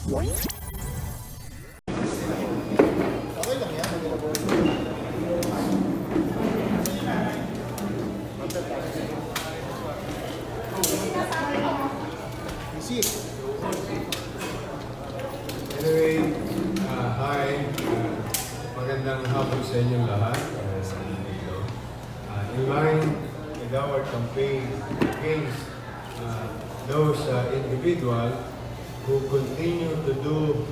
lang yan. Anyway, hi. Magandang hapon sa inyong lahat. In line with our campaign against those individuals who continue to do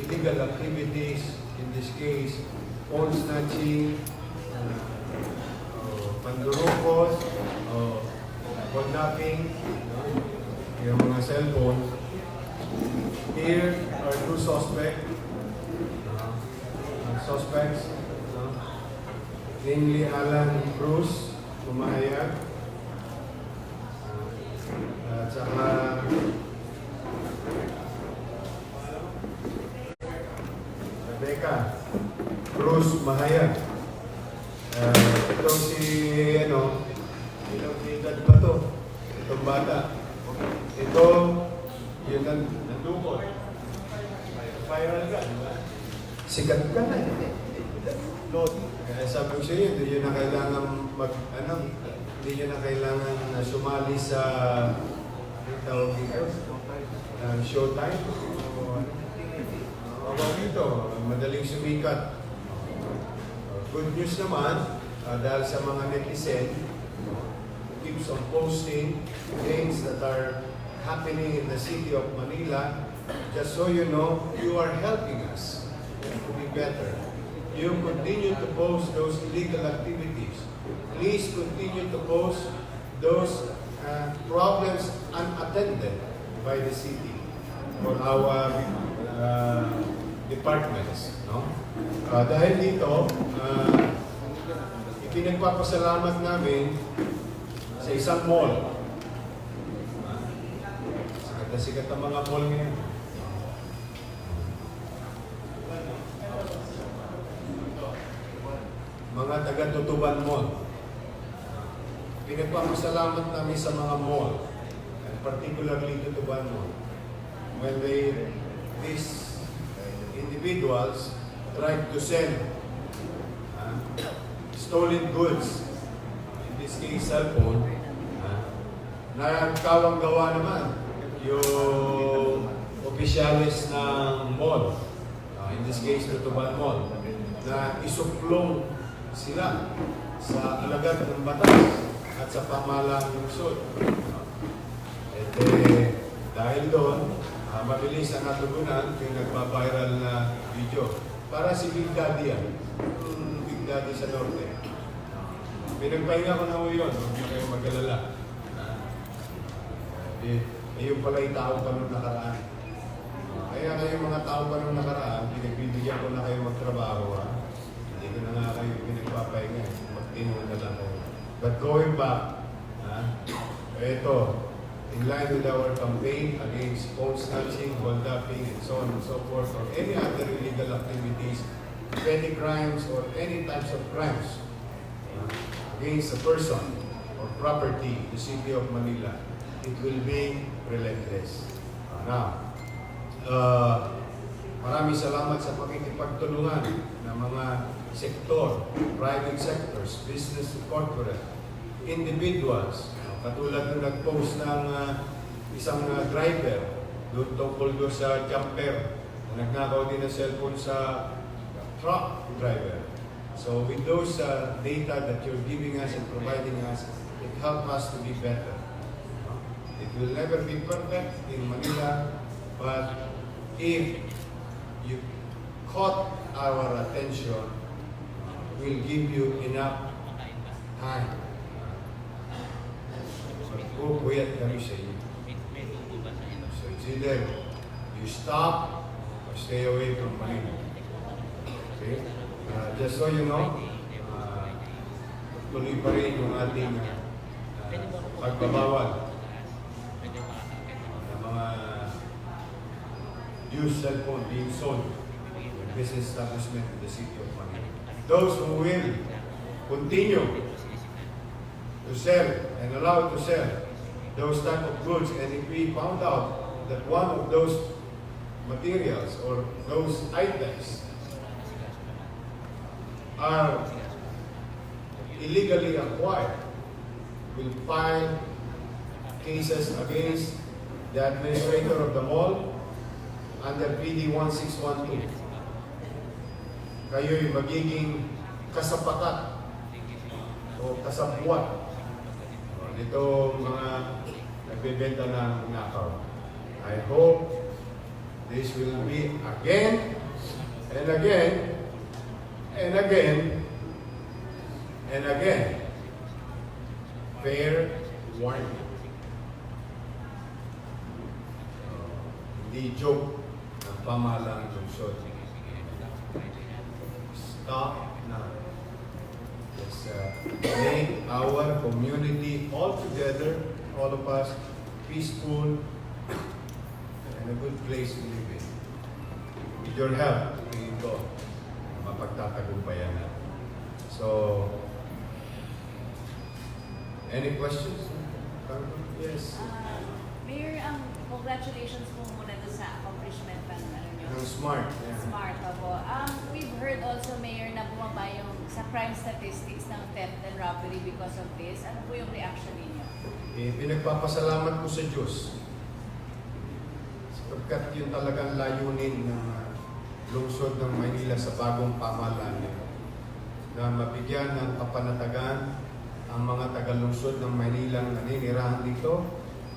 illegal activities, in this case, phone snatching, pandurukos, kidnapping, yung mga cellphone. Here are two suspects, namely Alan Cruz, Pumahayag, at saka Rebecca Cruz Mahayag. Itong si, ilang edad ba to? Itong bata. Ito, yun nandukot. Viral ka, di ba? Sikat ka na. Kaya sabi ko sa iyo, hindi nyo na kailangan hindi nyo na kailangan sumali sa tawag dito, showtime. Dito, madaling sumikat. Good news naman, dahil sa mga netizen, keeps on posting things that are happening in the city of Manila. Just so you know, you are helping us to be better. You continue to post those illegal activities. Please continue to post those problems unattended by the city or our departments. No? Dahil dito, ipinagpapasalamat namin sa isang mall. Sikat na sikat ang mga mall ngayon. Mga taga Tutuban Mall. Pinagpapasalamat namin sa mga mall, and particularly Tutuban Mall, when these individuals tried to sell stolen goods, in this case cellphone, nagkawang gawa naman yung opisyalis ng mall, in this case Tutuban Mall, na isuplong sila sa alagad ng batas at sa pamahalang lungsod. Dahil doon, mabilis ang natugunan yung nagpa-viral na video. Para si Big Daddy yan. Big Daddy sa norte. Pinagpahinga ko na ho yun. Huwag na kayo mag-alala. Yung pala yung tao pa nung nakaraan. Kaya kayong mga tao pa nung nakaraan, pinagbibigyan ko na kayo magtrabaho. Hindi ko na nga kayo pinagpapahinga. Magtinunod na lang kayo. But going back, ito, in line with our campaign against phone snatching, kidnapping, and so on and so forth, or any other illegal activities, petty crimes, or any types of crimes against a person or property in the city of Manila, it will be relentless. Now, maraming salamat sa pakikipagtulungan ng mga sektor, private sectors, business and corporate, individuals. Katulad nung nag-post ng isang driver doon tungkol doon sa jumper na nagnakaw din ng cellphone sa truck driver. So with those data that you're giving us and providing us, it helps us to be better. It will never be perfect in Manila, but if you caught our attention, we'll give you enough time. Pupuyat kami sa iyo. So it's either you stop or stay away from Manila. Okay? Just so you know, tuloy pa rin yung ating pagbabawal ng mga used cellphone being sold in business establishment in the city of Manila. Those who will continue to sell and allow to sell those type of goods, and if we found out that one of those materials or those items are illegally acquired will file cases against the administrator of the mall under PD 1612. Kayo'y magiging kasapakat o kasabwat nito mga nagbebenta ng nakaw. I hope this will be again and again and again and again fair warning. Hindi joke ng pamahalaan ng Lunsad. Stop now. Let's make our community all together, all of us, peaceful and a good place to live in. With your help, tingin ko, mapagtatagumpayan na. So, any questions? Yes. Mayor, congratulations po muna doon sa accomplishment ng ano nyo. Ang smart. Yeah. Smart ako. We've heard also, Mayor, na bumaba yung sa crime statistics ng theft and robbery because of this. Ano po yung reaction ninyo? Pinagpapasalamat ko sa Diyos. Sapagkat yun talagang layunin ng lungsod ng Maynila sa bagong pamahalaan na mabigyan ng kapanatagan ang mga taga-lungsod ng Maynila naninirahan dito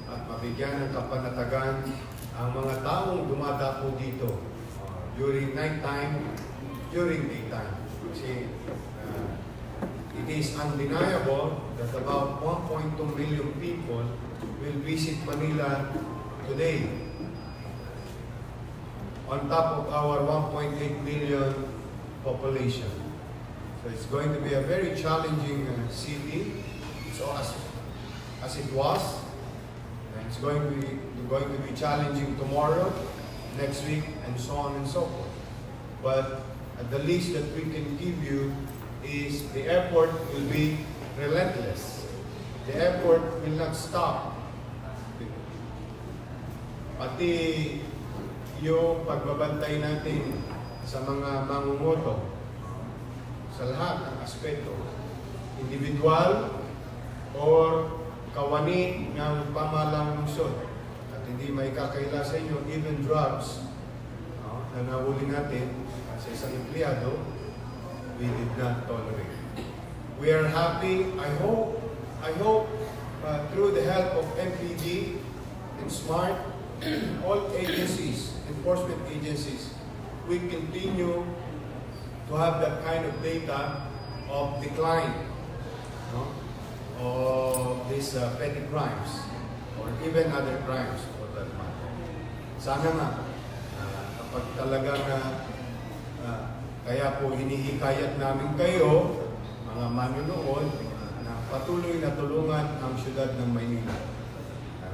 at mabigyan ng kapanatagan ang mga taong dumadapo dito during night time, during daytime. Kasi it is undeniable that about 1.2 million people will visit Manila today on top of our 1.8 million population. So it's going to be a very challenging city. So as it was, and it's going to be challenging tomorrow, next week, and so on and so forth. But at the least that we can give you is the effort will be relentless. The effort will not stop. Pati yung pagbabantay natin sa mga mangunguto sa lahat ng aspeto, individual or kawani ng pamahalang lungsod, at hindi may kakaila sa inyo, even drugs na nahuli natin sa isang empleyado, we did not tolerate. We are happy. I hope through the help of MPD and SMART, all agencies, enforcement agencies, we continue to have that kind of data of decline of these petty crimes or even other crimes for that matter. Sana nga, kapag talaga kaya po hinihikayat namin kayo, mga manunood, na patuloy na tulungan ang syudad ng Maynila.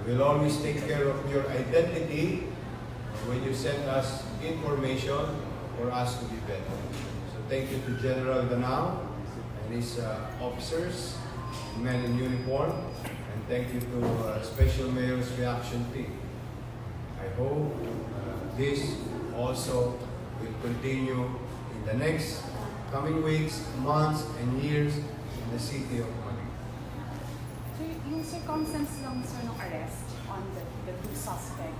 We'll always take care of your identity when you send us information for us to be better. So thank you to General Danao and his officers, men in uniform, and thank you to Special Mayor's reaction team. I hope this also will continue in the next coming weeks, months, and years in the city of Manila. So yung circumstance lang, sir, ng arrest on the two suspect,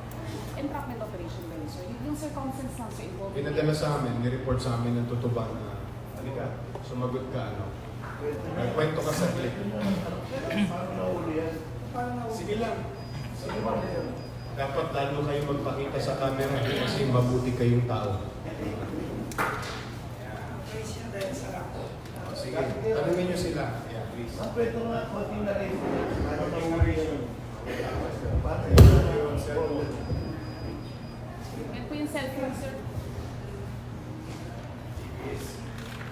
entrapment operation ba yun, sir? Yung circumstance lang, sir, involved? Pinadala sa amin, nireport sa amin ng Tutuban na, halika, sumagot ka, kwento ka sa clip. Sige lang. Dapat lalo kayo magpakita sa camera kasi mabuti kayong tao. Sige, tanungin nyo sila. Yeah, please. Ang pwede nga, konting na rin. Ano pang reason? Yan po yung cellphone, sir.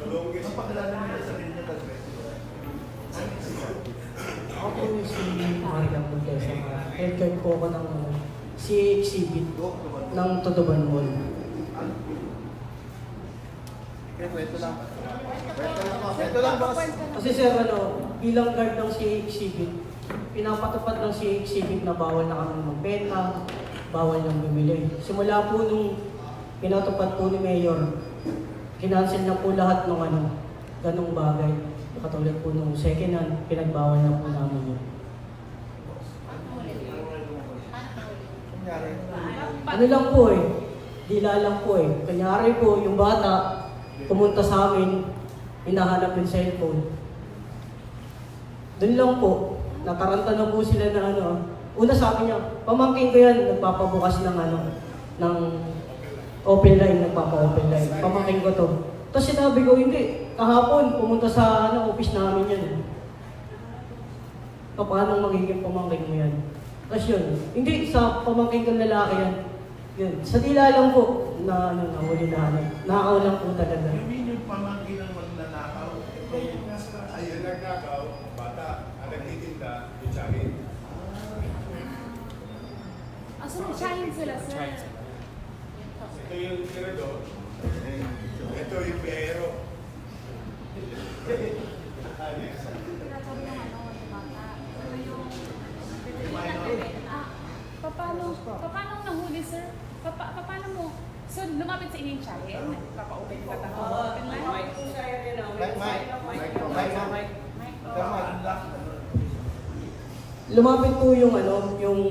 Ang pakilala nila sa rin niya talaga. Ako po yung si Maria Montesa. Headcard po ako ng CA exhibit ng Tutuban Mall. Kwento lang. Kwento lang ba? Kasi sir, bilang guard ng CA exhibit, pinapatupad ng CA exhibit na bawal na kami magbenta, bawal nang bumili. Simula po nung pinatupad po ni Mayor, kinancel na po lahat ng ganong bagay. Katulad po nung second hand, pinagbawal na po namin yun. Ano lang po dila lang po Kanyari po, yung bata, pumunta sa amin, hinahanap yung cellphone. Doon lang po, nataranta na po sila na una sabi niya, pamangkin ko yan, nagpapabukas ng ng open line, nagpapa-open line. Pamangkin ko to. Tapos sinabi ko, hindi, kahapon, pumunta sa office namin yan. Paano magiging pamangkin mo yan? Tapos yun, hindi, sa pamangkin kong lalaki yan. Yun, sa dila lang po, na nahuli na Nakaw lang po talaga. You mean yung pamangkin ng magnanakaw? Ito yung nasa... Ayun, nagnakaw, bata, ang nagtitinda, yung tsahin. So nag-challenge sila, sir. Ito yung tirador. Ito yung pero. Paano nahuli, sir? Paano mo? So, lumapit sa inyo yung challenge? Papa-open ka tayo? Open line? Lumapit po yung yung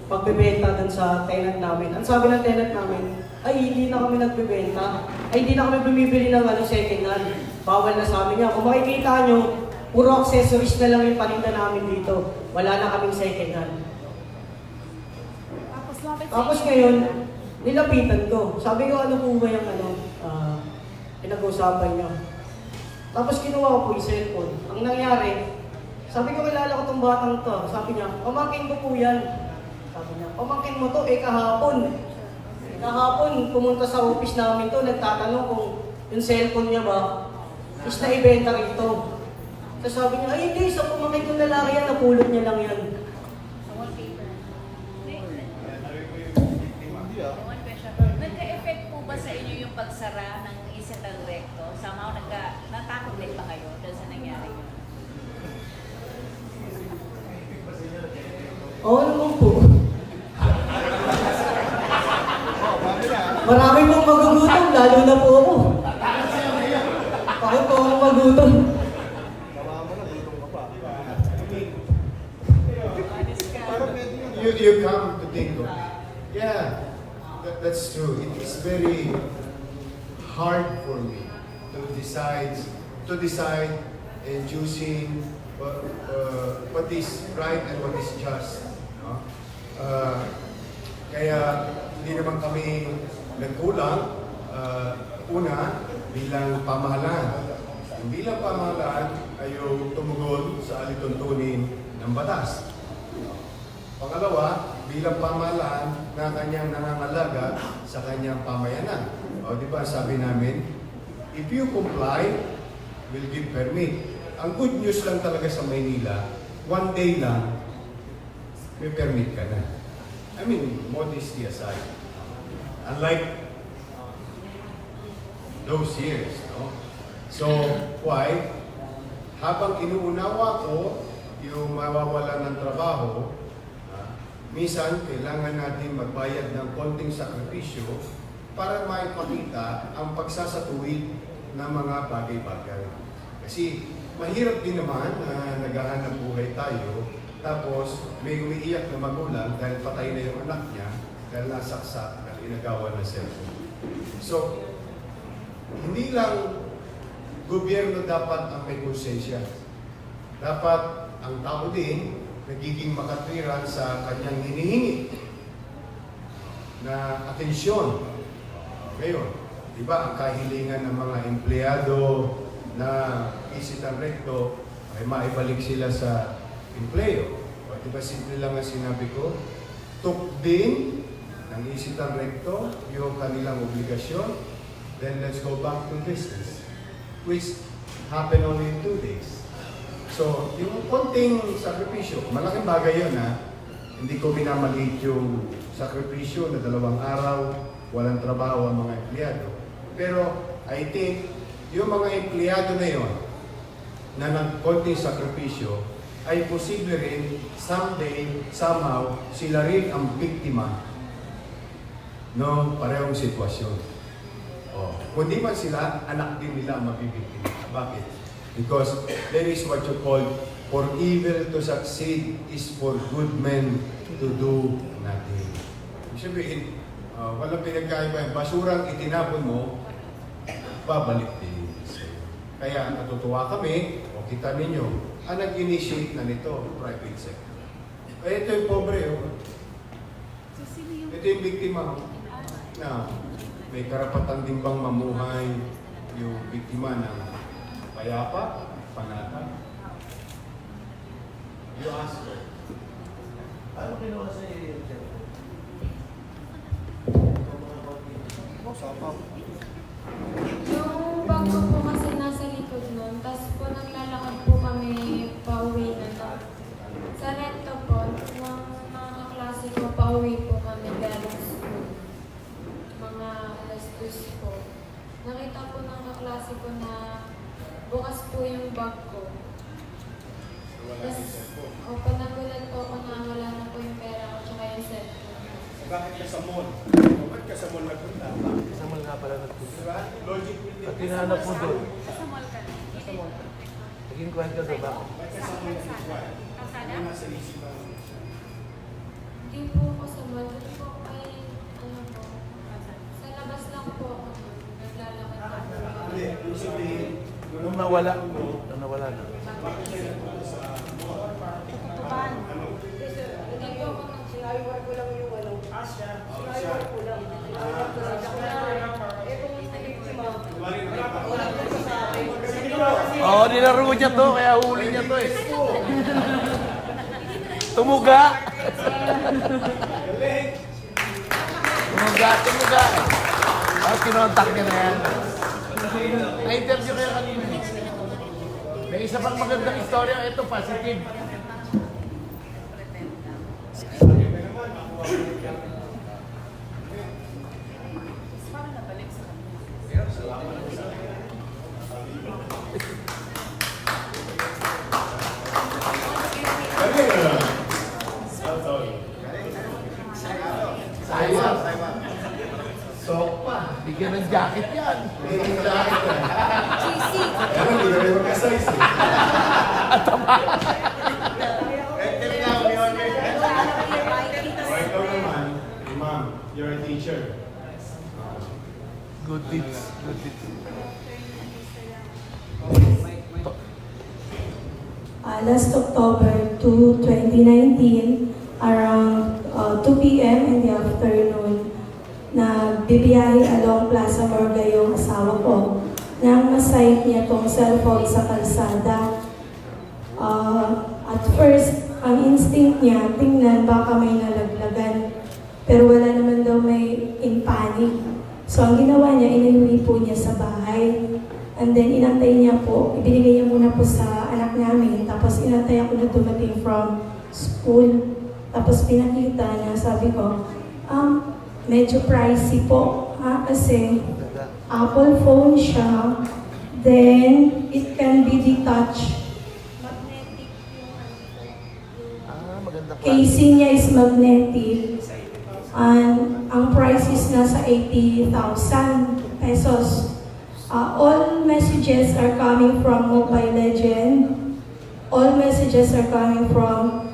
pagbebenta dun sa tenant namin. Ang sabi ng tenant namin, ay hindi na kami nagbebenta. Ay hindi na kami bumibili ng second hand. Bawal na sa amin yan. Kung makikita nyo, puro accessories na lang yung paninda namin dito. Wala na kaming second hand. Tapos lumapit sa Tapos inyo. ngayon, nilapitan ko. Sabi ko, ano po ba yung pinag-uusapan nyo? Tapos kinuha ko po yung cellphone. Ang nangyari, sabi ko, kilala ko tong batang to. Sabi niya, pamangkin ko po yan. Sabi niya, pamangkin mo to, kahapon. Kahapon, pumunta sa office namin to, nagtatanong kung yung cellphone niya ba is naibenta rito. So sabi niya, ay hindi, sa pamangkin kong lalaki yan, napulot niya lang yan. One paper. One question. Nagka-effect po ba sa inyo yung pagsara ng isang recto? Somehow natakot din ba kayo dahil sa nangyari yun? Oo naman po. Marami pong magugutom, lalo na po ako. Bakit po ako magutom? You come to think of, yeah, that's true. It is very hard for me to decide in choosing what is right and what is just. No? Kaya hindi naman kami nagkulang. Una, bilang pamahalaan. Yung bilang pamahalaan ay yung tumugon sa alituntunin ng batas. Pangalawa, bilang pamahalaan na kanyang nangangalaga sa kanyang pamayanan. O di ba sabi namin, if you comply, we'll give permit. Ang good news lang talaga sa Maynila, one day lang, may permit ka na. I mean, modesty aside. Unlike those years, no? So, why? Habang inuunawa ko yung mawawala ng trabaho, minsan kailangan natin magbayad ng konting sakripisyo para maipakita ang pagsasatuwid ng mga bagay-bagay. Kasi mahirap din naman na naghahanap buhay tayo, tapos may umiiyak na magulang dahil patay na yung anak niya dahil nasaksak at inagawa ng cellphone. So, hindi lang gobyerno dapat ang may konsensya. Dapat ang tao din nagiging makatwiran sa kanyang hinihingi na atensyon. Ngayon, di ba ang kahilingan ng mga empleyado na isitan recto ay maibalik sila sa empleo. O, di ba simple lang ang sinabi ko? Tukdin ng isitan recto yung kanilang obligasyon, then let's go back to business, which happened only in 2 days. So, yung konting sakripisyo, malaking bagay yun Hindi ko minamaliit yung sakripisyo na 2 araw, walang trabaho ang mga empleyado. Pero, I think, yung mga empleyado na yun, na ng konting sakripisyo, ay posible rin someday, somehow, sila rin ang biktima ng parehong sitwasyon. Kundi man sila, anak din nila ang mabibiktima. Bakit? Because there is what you call, for evil to succeed is for good men to do nothing. Ibig sabihin, walang pinagkaiba. Basurang itinapon mo, babalik din sa'yo. Kaya natutuwa kami, o kita ninyo, ang nag-initiate na nito, private sector. Ito yung pobre. Ito yung biktima na may karapatan din bang mamuhay yung biktima ng payapa, panata. You ask her. Ano kinuha sa iyo? Yung bag ko po kasi nasa likod nun, tapos po naglalakad po kami pauwi na to. Sa recto po, ng mga kaklase ko, pauwi po kami galing school. Mga alas 2 po. Nakita po ng kaklase ko na bukas po yung bag ko. Tapos, panagulat po ako na wala na po yung pera ko tsaka yung cellphone. Bakit ka sa mall? Bakit ka sa mall nagpunta? Sa mall nga pala nagpunta. Diba? Logic yun. At hinahanap mo doon. Sa mall ka na. Sa mall. Naging kwento doon ba? Bakit ka sa mall nagpunta? Kalsada? Ano nasa isip mo? Hindi po ako sa mall. Hindi po ako ay, ano po, sa labas lang po ako doon. Naglalakad lang po. Hindi, yung sabihin, Nung nawala na. bakit ka nagpunta sa mall? Tutuban. Hindi po ako Sinayawar ko lang yung ano. Sinayawar ko lang. Kung hindi biktima, Oo, nilaro niya to, kaya huli niya to eh. Tumuga! Tumuga. Kinontak niya na yan. Na-interview kayo kanina. May isa pang magandang istorya. Ito, positive. Parang nabalik sa kanya. Sayang. Sok pa. Bigyan ng jacket yan. GC. Pero hindi na rin magka-size eh. O ikaw naman, ma'am, you're a teacher. Good tips. Good tips. Last October 2, 2019, around 2 p.m. in the afternoon, na bibiyahe along Plaza Morga yung asawa ko. Nang masite niya tong cellphone sa kalsada. At first, ang instinct niya, tingnan baka may nalaglagan. Pero wala naman daw may in panic. So ang ginawa niya, iniuwi po niya sa bahay. And then inantay niya po, ibinigay niya muna po sa anak namin. Tapos inantay ako na dumating from school. Tapos pinakita niya, sabi ko, medyo pricey po. Kasi Apple phone siya. Then it can be detached. Maganda pa. Casing niya is magnetic. And ang price is nasa 80,000 pesos. All messages are coming from Mobile Legend. All messages are coming from,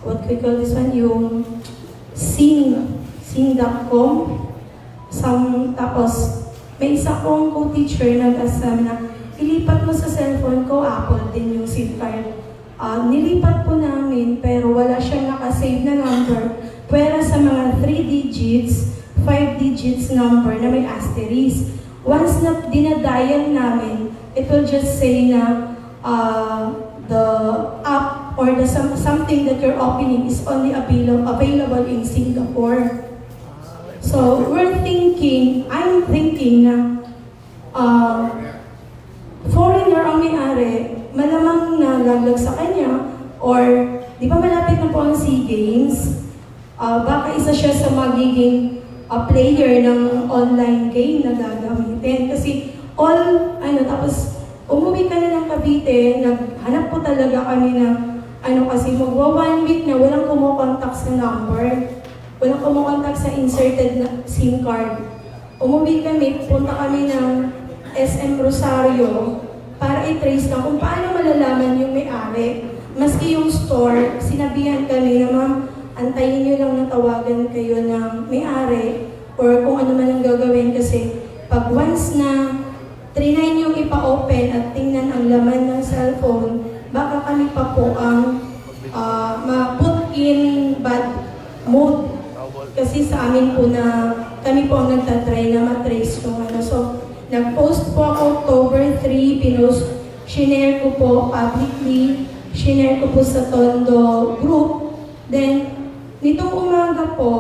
what we call this one, yung sing.com. Tapos, may isa kong co-teacher nag-asam na ilipat mo sa cellphone ko, Apple din yung SIM card. Nilipat po namin, pero wala siyang nakasave na number. Pwera sa mga 3 digits, 5 digits number na may asterisk. Once na dinadial namin, it will just say na the app or the something that you're opening is only available in Singapore. So I'm thinking na foreigner ang may-ari, malamang nalaglag sa kanya, or di ba malapit na po ang SEA Games, baka isa siya sa magiging player ng online game na gagamitin. Kasi tapos umuwi kami ng Cavite, naghanap po talaga kami ng kasi magwa 1 week na walang kumukontak sa number. Walang kumukontak sa inserted na SIM card. Umuwi kami, punta kami ng SM Rosario para i-trace lang kung paano malalaman yung may-ari. Maski yung store, sinabihan kami na ma'am, antayin nyo lang na tawagan kayo ng may-ari or kung ano man ang gagawin kasi pag once na trinay nyo ipa-open at tingnan ang laman ng cellphone, baka kami pa po ang ma-put in bad mood. Kasi sa amin po na kami po ang nagtatry na matrace yung So, nag-post po ako October 3, shinare ko po publicly, shinare ko po sa Tondo group. Then, nitong umaga po,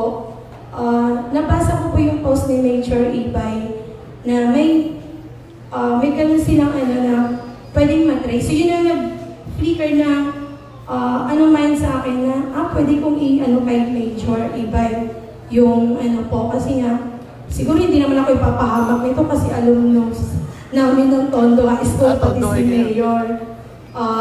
nabasa ko po yung post ni Mayor Ibay na may ganun silang na pwedeng matrace. So, yun ang nag-flicker na mind sa akin na, pwede kong kay Mayor Ibay yung po. Kasi nga, siguro hindi naman ako ipapahamak nito kasi alumnus namin ng Tondo High School, pati si Mayor.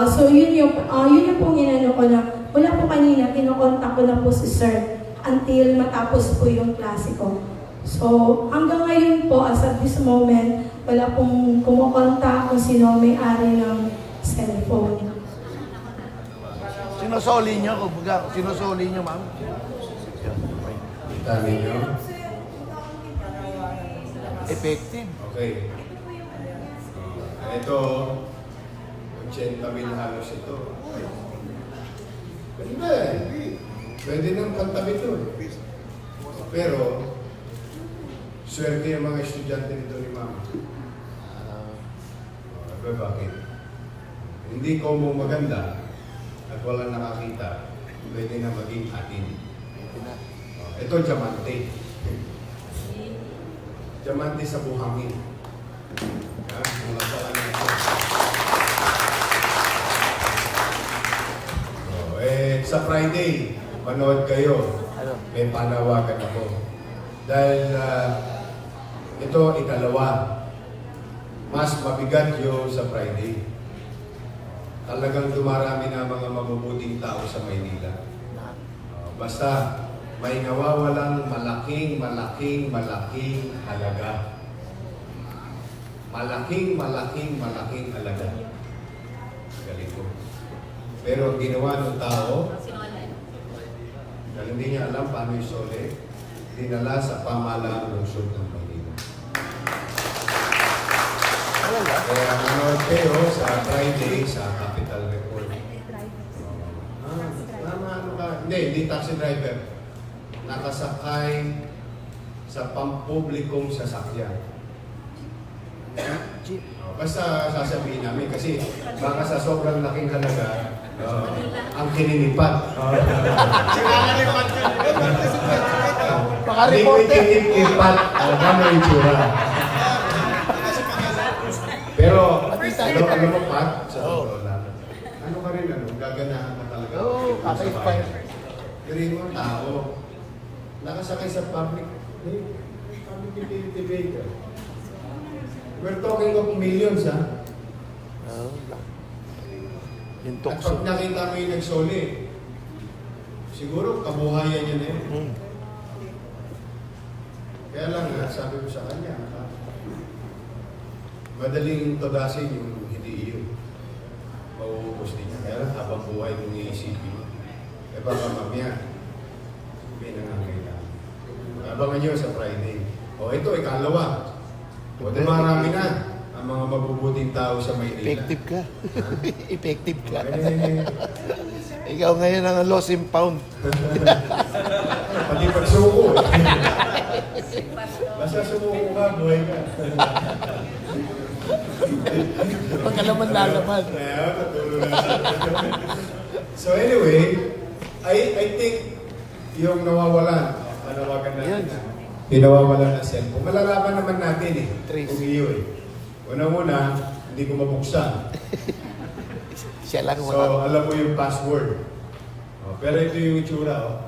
So, yun yung pong ko na, wala po kanina, kinokontak ko na po si Sir until matapos po yung klase ko. So, hanggang ngayon po, as at this moment, wala pong kumukontak kung sino may-ari ng cellphone. Sinusoli nyo, kumbaga, sinusoli nyo, ma'am. Kita ninyo? Effective. Okay. Ito, 80,000 halos ito. Pwede ba eh? Pwede nang kantabi ito. Pero, swerte yung mga estudyante nito ni Mama. Bakit? Hindi ko mo maganda at walang nakakita, pwede na maging atin. Ito, diamante. Diamante sa buhangin. Mga palaan na ito. Sa Friday, manood kayo. May panawagan ako. Dahil ito, ikalawa. Mas mabigat yung sa Friday. Talagang dumarami na mga mabubuting tao sa Maynila. Basta may nawawalang malaking halaga. Malaking halaga. Galing ko. Pero ang ginawa ng tao, dahil hindi niya alam paano isole, dinala sa pamahalaang lungsod ng Maynila. Kaya manood kayo sa Friday sa Capital Report. Hindi taxi driver. Nakasakay sa pampublikong sasakyan. Basta sasabihin namin kasi baka sa sobrang laking halaga, ang kininipat. Hindi ko ikininipat, ano yung tsura. Pero, alam mo, Pat, sa totoo lang, ano ka rin, gaganahan ka talaga. Oo, kaka-inspire. Pero yung tao, nakasakay sa public utility vehicle. We're talking of millions, ha? Yung At tukso. pag nakita mo yung nagsoli, siguro kabuhayan niya na yun. Kaya lang, sabi ko sa kanya, madaling todasin yung hindi iyo. Mauubos din niya. Kaya lang, habang buhay mong iisipin. Baka mamaya, may nangangailangan. Abangan nyo sa Friday. Ito, ikalawa. Marami na ang mga mabubuting tao sa Maynila. Effective ka. Effective ka. Ikaw ngayon ang lost and found. Pati pagsuko. Basta sumuko ka, buhay ka. Huwag ka naman lalaman. So anyway, I think yung nawawalan, panawagan natin na, pinawawalan ng cellphone. Malalaman naman natin kung iyo Una-una, hindi ko mabuksan. Siya lang So, alam mo yung password. Pero ito yung itsura.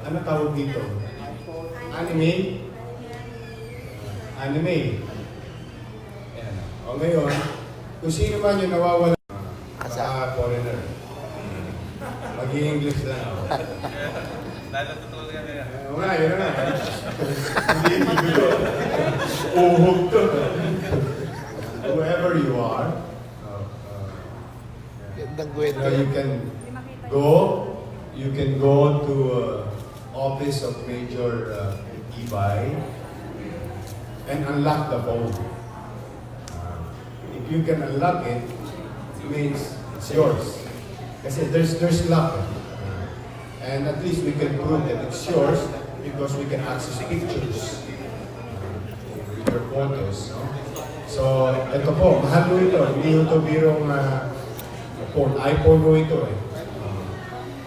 Ano tawag dito? Anime? Anime. Ayan. Ngayon, kung sino man yung nawawala, Asa? foreigner. Mag-i-English lang ako. Lalo totoo ka na. Oo nga, yun na nga. Hindi gulo. Uhog to. Whoever you are, Gandang kwento. you can go to office of Major Ibay and unlock the phone. If you can unlock it, it means it's yours. Kasi there's lock. And at least we can prove that it's yours because we can access pictures with your photos. No? So, ito po, mahal mo ito. Hindi ito birong phone. iPhone mo ito eh.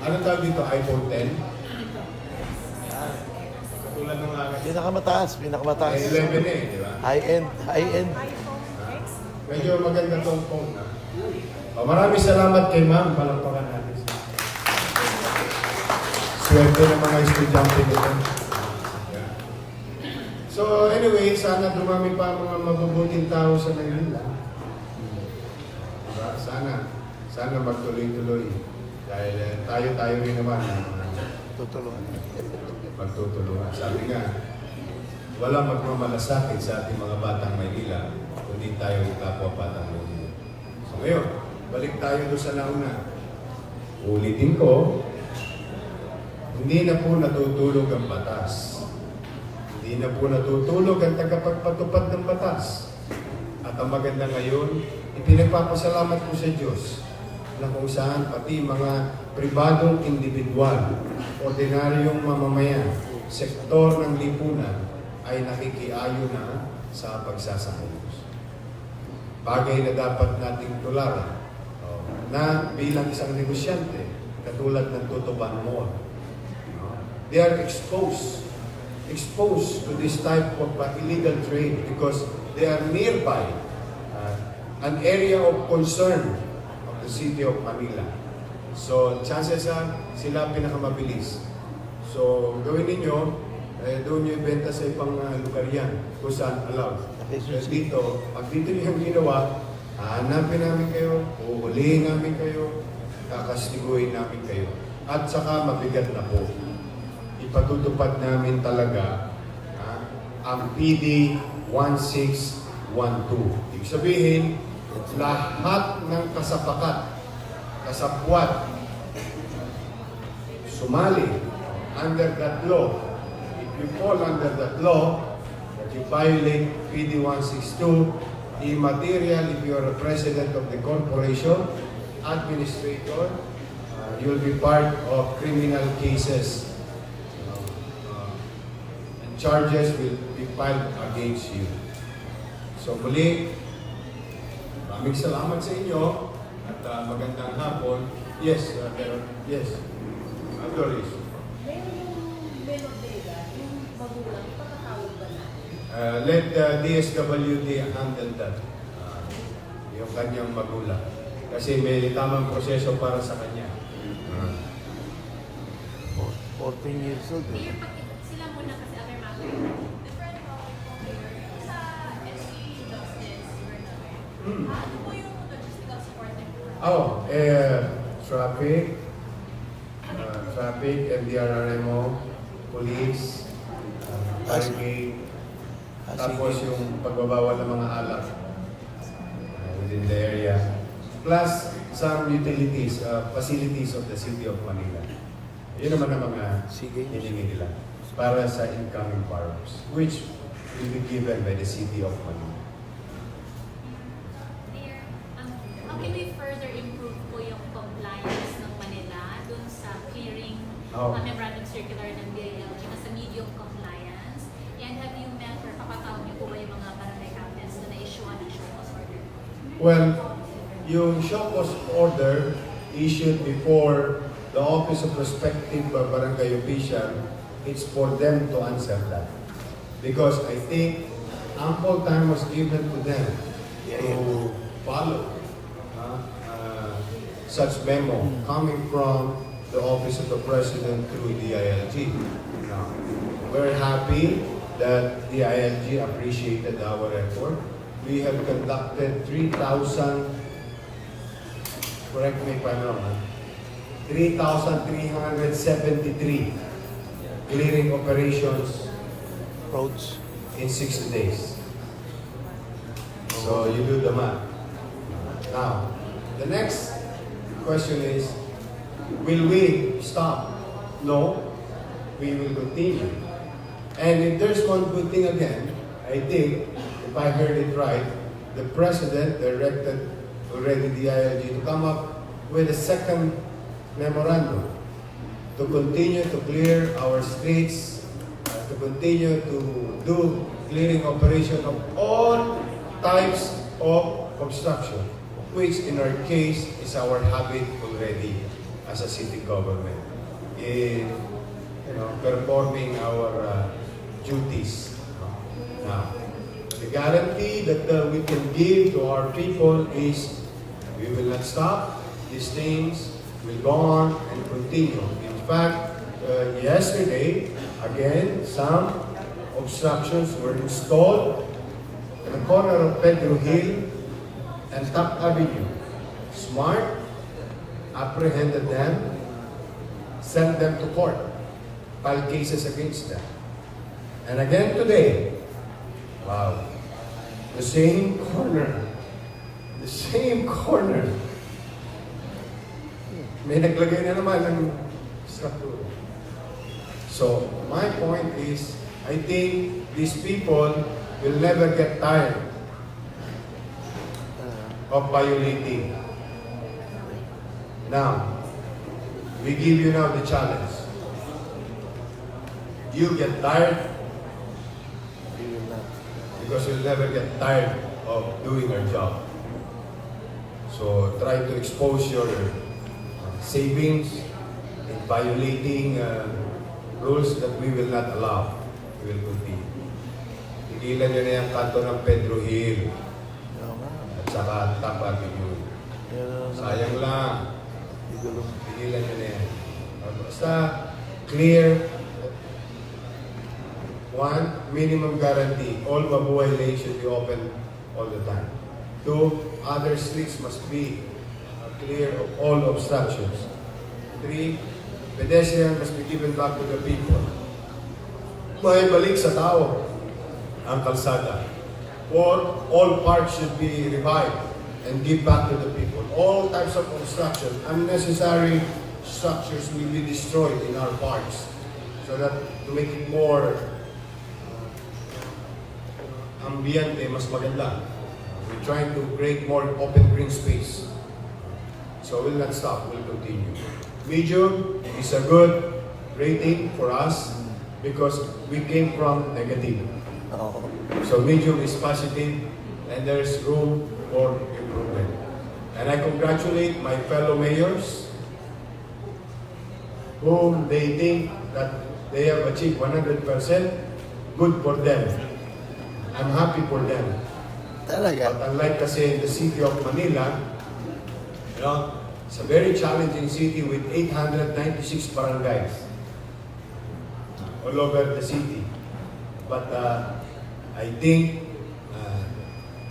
Ano tawag dito? iPhone 10? Katulad ng Pinakamataas. 11 eh, di ba? High-end. Medyo maganda tong phone na. Maraming salamat kay ma'am. Palakpakan natin. Swerte ng mga estudyante nito. Yeah. So anyway, sana dumami pa ang mga mabubuting tao sa Maynila. Diba? Sana magtuloy-tuloy. Dahil tayo rin naman Tutulungan. magtutulungan. Sabi nga, walang magmamalasakit sa ating mga batang Maynila kundi tayo yung kapwa batang Maynila. So ngayon, balik tayo doon sa nauna. Ulitin ko, hindi na po natutulog ang batas. Hindi na po natutulog ang tagapagpatupad ng batas. At ang maganda ngayon, ipinagpapasalamat po sa Diyos na kung saan pati mga pribadong individual, ordinaryong mamamayan, sektor ng lipunan ay nakikiayo na sa pagsasayos. Bagay na dapat nating tularan na bilang isang negosyante, katulad ng Tutuban Mall. They are exposed to this type of illegal trade because they are nearby an area of concern of the city of Manila. So, chances are, sila pinakamabilis. So, gawin ninyo, doon nyo ibenta sa ibang lugar yan, kung saan allowed. Dito, pag dito nyo yung ginawa, hanapin namin kayo, uhulihin namin kayo, kakastiguin namin kayo. At saka mabigat na po. Ipatutupad namin talaga ang PD 1612. Ibig sabihin, lahat ng kasapwat, sumali under that law. If you fall under that law, that you violate PD 162, immaterial if you are a president of the corporation, administrator, you'll be part of criminal cases. Charges will be filed against you. So muli, maraming salamat sa inyo at magandang hapon. Yes, yes. Doris. Let DSWD handle that. Yung kanyang magulang. Kasi may tamang proseso para sa kanya. 14 years old. Sila muna kasi other matter. Different topic po Mayor. Sa SC Justice, ano po yung logistical support niyo? Traffic, MDRRMO, police, barricade, tapos yung pagbabawal ng mga alak within the area, plus some utilities, facilities of the city of Manila. Yun naman ang mga hiningi nila para sa incoming borrowers, which will be given by the city of Manila. Mayor, how can we further improve po yung compliance ng Manila dun sa clearing memorandum circular ng DILG na sa medium compliance? And have you met or papatawag niyo po ba yung mga barangay captains na na-issuean ng show cause order? Well, yung show cause order issued before the Office of Respective Barangay Official, it's for them to answer that. Because I think ample time was given to them to follow such memo coming from the Office of the President through the ILG. Now, we're happy that the ILG appreciated our effort we have conducted 3,000, correct me if I'm wrong, 3,373 clearing operations Roads. in 60 days. So you do the math. Now, the next question is, will we stop? No, we will continue. And if there's one good thing again, I think, if I heard it right, the President directed already the ILG to come up with a second memorandum to continue to clear our streets, to continue to do clearing operation of all types of obstruction, which in our case is our habit already as a city government in performing our duties. Now, the guarantee that we can give to our people is we will not stop. These things will go on and continue. In fact, yesterday, again, some obstructions were installed at the corner of Pedro Hill and Top Avenue. Smart apprehended them, sent them to court, filed cases against them. And again today, wow, the same corner, may naglagay na naman ng structure. So, my point is, I think these people will never get tired of violating. Now, we give you now the challenge. You get tired because you'll never get tired of doing our job. So, try to expose your savings in violating rules that we will not allow. We will continue. Tigilan nyo na yung kanto ng Pedro Hill at saka Top Avenue. Sayang lang. Tigilan nyo na yan. Basta clear. One, minimum guarantee. All Mabuhay lanes should be open all the time. Two, other streets must be clear of all obstructions. Three, pedestrian must be given back to the people. Maibalik sa tao ang kalsada. Or all parks should be revived and give back to the people. All types of obstruction, unnecessary structures will be destroyed in our parks so that to make it more ambiente, mas maganda. We're trying to create more open green space. So we'll not stop, we'll continue. Medium is a good rating for us because we came from negative. So medium is positive and there's room for improvement. And I congratulate my fellow mayors whom they think that they have achieved 100%. Good for them. I'm happy for them. Talaga? But unlike kasi in the city of Manila, it's a very challenging city with 896 barangays all over the city. But I think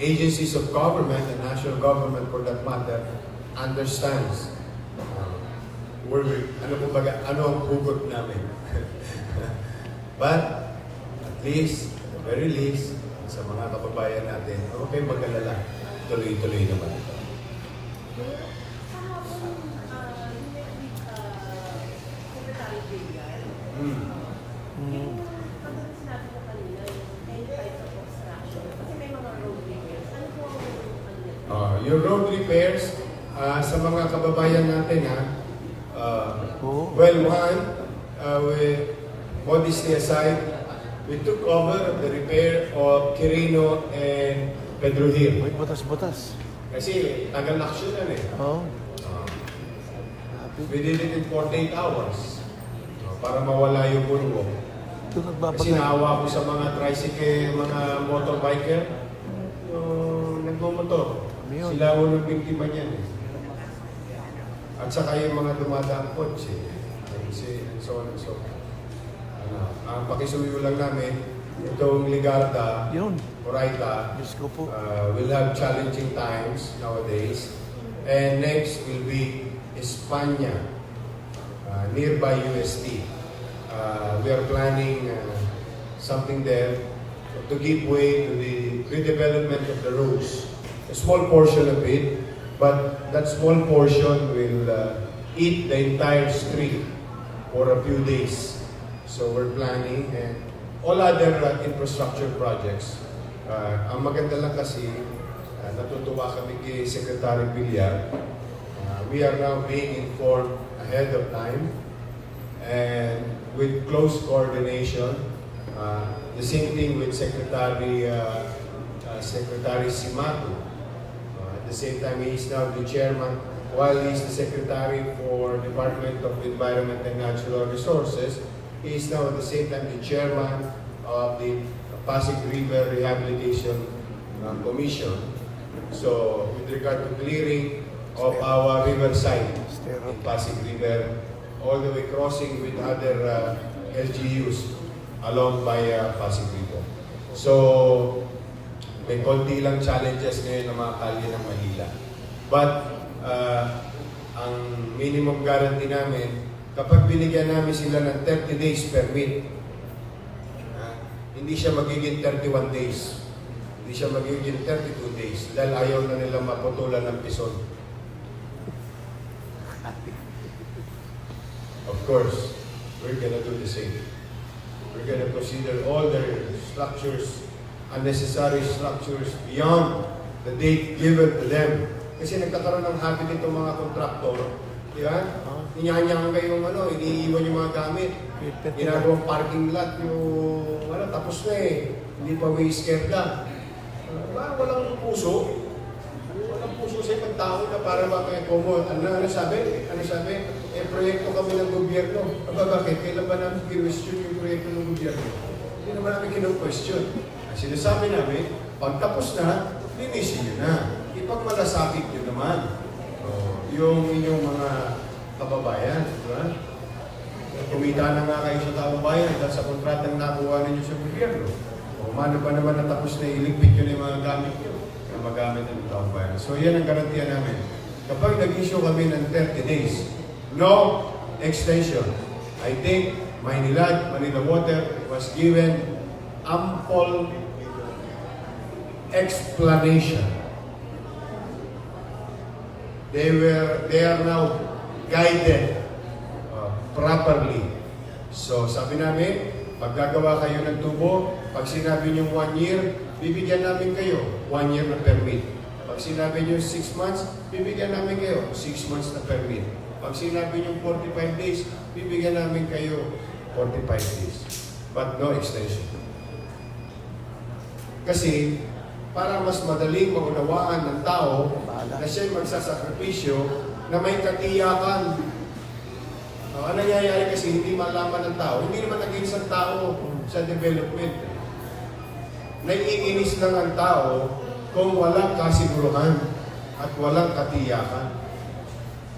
agencies of government and national government for that matter understands where we, ano ang hugot namin. But at least, at the very least, sa mga kababayan natin, huwag kayong mag-alala. Tuloy-tuloy naman ito. Your road repairs, sa mga kababayan natin, well, with modesty aside, we took over the repair of Quirino and Pedro Hill. Wait, butas-butas. Kasi tagal na aksyonan eh. Oo. We did it in 48 hours para mawala yung burgo. Ito Kasi nagbabagay. naawa ko sa mga tricycle, mga motorbiker, yung nagmumotor. Yun. Sila unang biktima niyan eh. At saka yung mga dumadaang kotse. And so on and so forth. Ang pakisuyo lang namin, itong Ligarda, Yun. Oraita, Diyos ko po. will have challenging times nowadays. And next will be Espanya, nearby UST. We are planning something there to give way to the redevelopment of the roads. A small portion of it, but that small portion will eat the entire street for a few days. So we're planning, and all other infrastructure projects. Ang maganda lang kasi, natutuwa kami kay Secretary Villar. We are now being informed ahead of time and with close coordination. The same thing with Secretary Simato. At the same time, he is now the chairman, while he is the secretary for Department of Environment and Natural Resources. He is now at the same time the chairman of the Pasig River Rehabilitation Commission. So, with regard to clearing of our riverside in Pasig River, all the way crossing with other LGUs along by Pasig River. So, may konti lang challenges ngayon ng mga kalye ng Manila. But, ang minimum guarantee namin, kapag binigyan namin sila ng 30 days permit, hindi siya magiging 31 days. Hindi siya magiging 32 days dahil ayaw na nila maputulan ng pison. Of course, we're gonna do the same. We're gonna consider all their structures, unnecessary structures beyond the date given to them. Kasi nagkakaroon ng habit itong mga kontraktor, di ba? Inyanyang kayong iniiwan yung mga gamit. Ginagawang parking lot yung tapos na eh. Hindi pa may iskerda. Walang puso. Walang puso sa ibang tao na para makakomo. Ano sabi? Proyekto kami ng gobyerno. Bakit? Kailan ba namin kinwestiyon yung proyekto ng gobyerno? Hindi naman namin kinong-question. Ang sinasabi namin, pag tapos na, linisin nyo na. Ipagmalasakit nyo naman. Yung inyong mga kababayan. Diba? Kumita na nga kayo sa taong bayan dahil sa kontratang nakuha ninyo sa gobyerno. Mano pa naman natapos na iligpit nyo na yung mga gamit nyo na magamit ng taong bayan. So yan ang garantiya namin. Kapag nag-issue kami ng 30 days, no extension. I think Manila Water was given ample explanation. They are now guided properly. So sabi namin, pag gagawa kayo ng tubo, pag sinabi nyo 1 year, bibigyan namin kayo 1 year na permit. Pag sinabi nyo 6 months, bibigyan namin kayo 6 months na permit. Pag sinabi nyo 45 days, bibigyan namin kayo 45 days. But no extension. Kasi, para mas madaling maunawaan ng tao na siya'y magsasakripisyo na may katiyakan. Ang nangyayari kasi hindi malaman ng tao, hindi naman naging isang tao sa development. Naiinis lang ang tao kung walang kasiguruhan at walang katiyakan.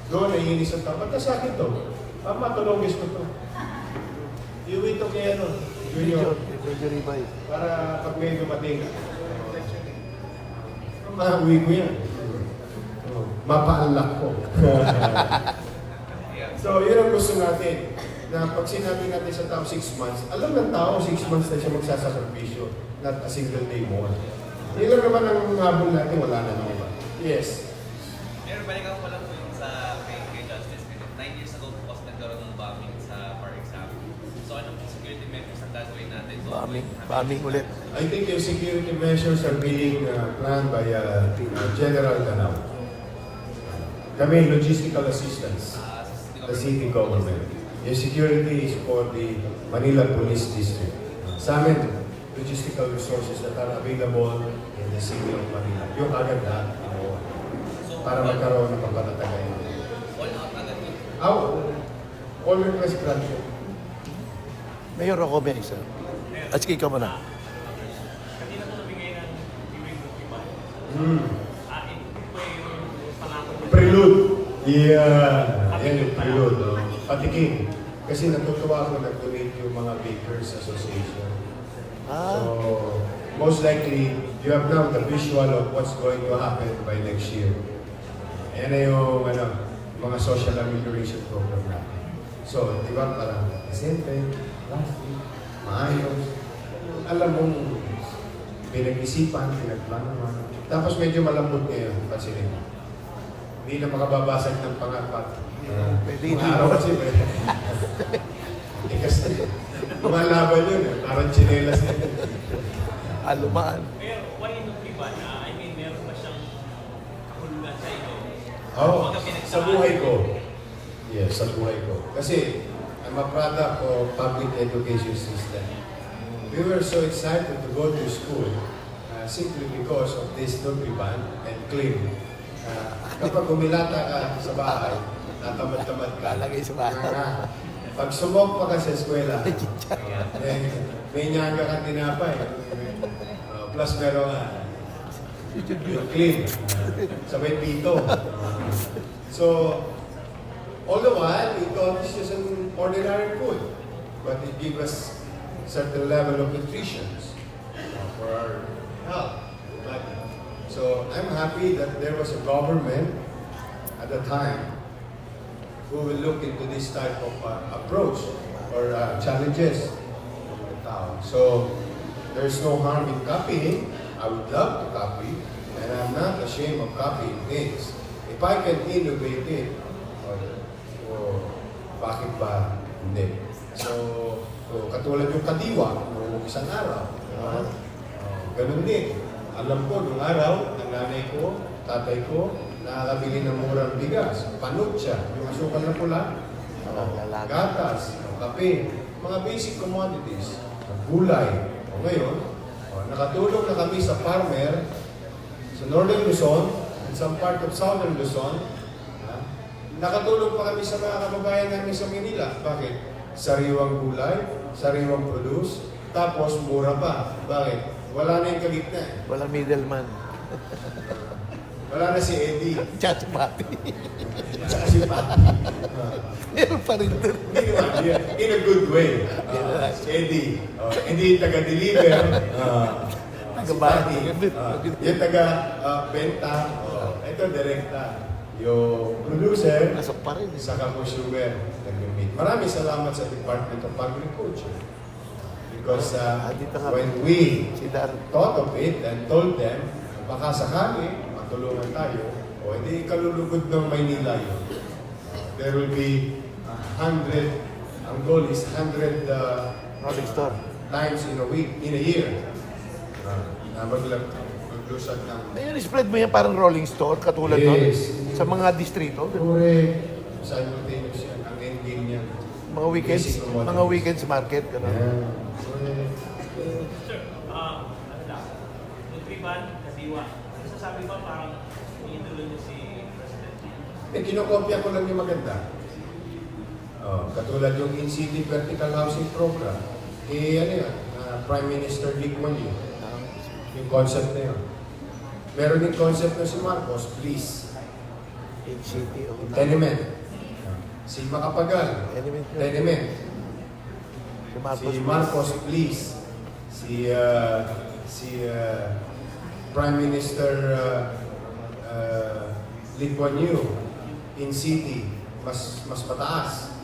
Doon naiinis ang tao. Ba't sa akin to? Matulogis ko to. Iuwi to kay Junior. Para pag may dumating, mauwi ko yan. Mapaalak ko. So, yun ang gusto natin. Na pag sinabi natin sa tao 6 months, alam ng tao 6 months na siya magsasakripisyo. Not a single day more. Yun lang naman ang habol natin, wala na naman. Yes. Pero balikan ko lang po yung sa kay Justice. 9 years ago po kasi nagkaroon ng bombing sa Par Exam. So, anong security measures ang gagawin natin? Bombing ulit. I think yung security measures are being planned by General Canao. Kami, logistical assistance. The city government. Yung security is for the Manila Police District. Sa amin, logistical resources that are available in the city of Manila. Yung agad na, para magkaroon ng pagpatatagay. All out agad yun? All request granted. Mayor ako, may isa. At sige ka muna. Kanina po nabigay ng viewing document. Ito po yung pangako. Prelude. Yeah. Yan yung prelude. Patikin. Kasi natutuwa ako nag-donate yung mga Bakers Association. So, most likely, you have now the visual of what's going to happen by next year. Yan na yung mga social amelioration program natin. So, di ba parang decente, plastic, maayos. Alam mong pinag-isipan, pinagplanuhan. Tapos medyo malambot ngayon, pansinin mo. Hindi na makababasag ng pangapat. Pwede Mga araw kasi, kasi lumalaban yun, parang chinelas na yun. Alumaan. Pero why Tutuban? I mean, meron ba siyang kahulugan sa inyo? Oo, sa buhay ko. Yes, sa buhay ko. Kasi, I'm a product of public education system. We were so excited to go to school simply because of this Tutuban and claim. Kapag umilata ka sa bahay, tatamad-tamad ka. Lalagay sa bahay. Pag sumok pa ka sa eskwela, may nyaga kang tinapay. Plus meron yung clean. Sabay pito. So, all the while, we thought it's just an ordinary food. But it gives us certain level of nutrition for our health. So, I'm happy that there was a government at the time who will look into this type of approach or challenges of the town. So, there's no harm in copying. I would love to copy, and I'm not ashamed of copying things. If I can innovate it, bakit ba hindi? So katulad yung kadiwa, noong isang araw. Ganun din. Alam ko, nung araw, ang nanay ko, tatay ko, nakakabili ng murang bigas. Panutsa, yung asukal na pula, gatas, kape, mga basic commodities, gulay. Ngayon, nakatulong na kami sa farmer sa Northern Luzon and some part of Southern Luzon. Nakatulong pa kami sa mga kababayan namin sa Manila. Bakit? Sariwang gulay, sariwang produce, tapos mura pa. Bakit? Wala na yung kalit na. Walang middleman. Wala na si Eddie. Tsaka si Pati. Tsaka si Pati. Meron pa rin doon. Hindi naman. In a good way. Si Eddie. Hindi taga-deliver. Si Pati. Yung taga-benta. Ito, direkta. Yung producer. Nasok pa rin. Saka consumer. Nag-meet. Maraming salamat sa Department of Agriculture. Because when we thought of it and told them, baka sakali, matulungan tayo, o hindi kalulugod ng Maynila yun. There will be 100, ang goal is 100 rolling store times in a week, in a year. Na maglusad ng... Ayun, spread mo yan parang rolling store, katulad Yes. nun, sa mga distrito. Correct. Simultaneous yan. Ang ending niya. Mga weekends, Basic commodities. mga weekends market. Gano'n. Yeah. Sir, ano lang, Tutuban, kadiwa. Ano sasabi ba parang iniituloy niyo si President? Kinokopya ko lang yung maganda. Katulad yung in-city vertical housing program. Ano yan? Prime Minister Lee Kuan Yew. Yung concept na yun. Meron yung concept na si Marcos, please. In city. Tenement. Si Macapagal. Tenement. Si Marcos, please. Si Prime Minister Lee Kuan Yew in city, mas mataas.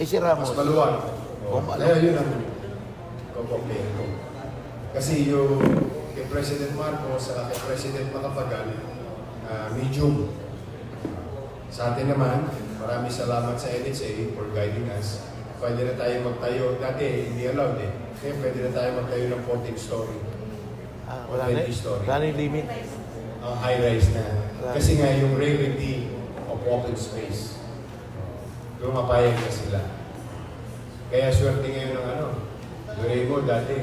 Si Ramos. Mas maluwag. Kaya yun ang compare ko. Kasi yung kay President Marcos at kay President Macapagal, medium. Sa atin naman, maraming salamat sa NHA for guiding us. Pwede na tayo magtayo. Dati, hindi allowed eh. Kaya pwede na tayo magtayo ng 14 story. Wala na 20 story. Wala na yung limit. High-rise na. Kasi nga yung rarity of open space. Lumapayag na sila. Kaya swerte ngayon ng Gure mo, dati,